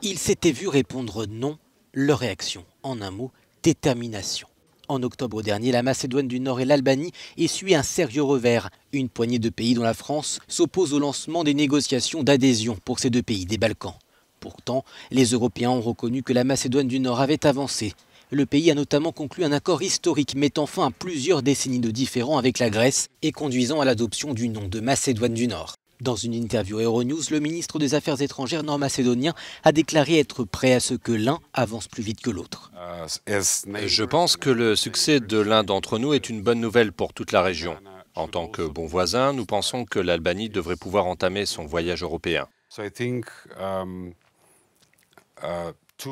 Ils s'étaient vus répondre non. Leur réaction, en un mot, détermination. En octobre dernier, la Macédoine du Nord et l'Albanie essuient un sérieux revers. Une poignée de pays dont la France s'oppose au lancement des négociations d'adhésion pour ces deux pays des Balkans. Pourtant, les Européens ont reconnu que la Macédoine du Nord avait avancé. Le pays a notamment conclu un accord historique mettant fin à plusieurs décennies de différends avec la Grèce et conduisant à l'adoption du nom de Macédoine du Nord. Dans une interview Euronews, le ministre des Affaires étrangères nord-macédonien a déclaré être prêt à ce que l'un avance plus vite que l'autre. Je pense que le succès de l'un d'entre nous est une bonne nouvelle pour toute la région. En tant que bons voisins, nous pensons que l'Albanie devrait pouvoir entamer son voyage européen.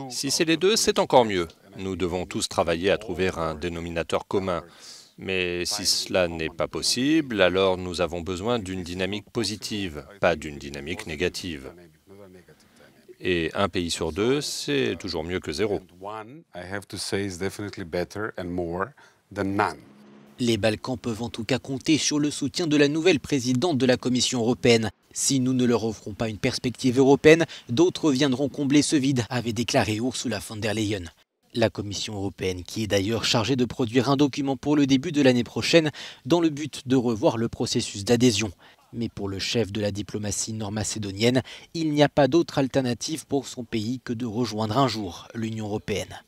Si c'est les deux, c'est encore mieux. Nous devons tous travailler à trouver un dénominateur commun. Mais si cela n'est pas possible, alors nous avons besoin d'une dynamique positive, pas d'une dynamique négative. Et un pays sur deux, c'est toujours mieux que zéro. Les Balkans peuvent en tout cas compter sur le soutien de la nouvelle présidente de la Commission européenne. Si nous ne leur offrons pas une perspective européenne, d'autres viendront combler ce vide, avait déclaré Ursula von der Leyen. La Commission européenne, qui est d'ailleurs chargée de produire un document pour le début de l'année prochaine, dans le but de revoir le processus d'adhésion. Mais pour le chef de la diplomatie nord-macédonienne, il n'y a pas d'autre alternative pour son pays que de rejoindre un jour l'Union européenne.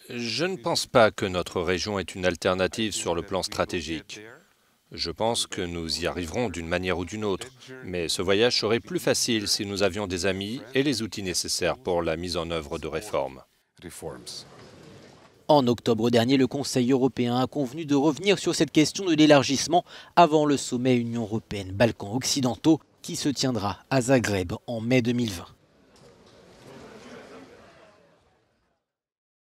Je ne pense pas que notre région ait une alternative sur le plan stratégique. Je pense que nous y arriverons d'une manière ou d'une autre, mais ce voyage serait plus facile si nous avions des amis et les outils nécessaires pour la mise en œuvre de réformes. En octobre dernier, le Conseil européen a convenu de revenir sur cette question de l'élargissement avant le sommet Union européenne-Balkans occidentaux qui se tiendra à Zagreb en mai 2020.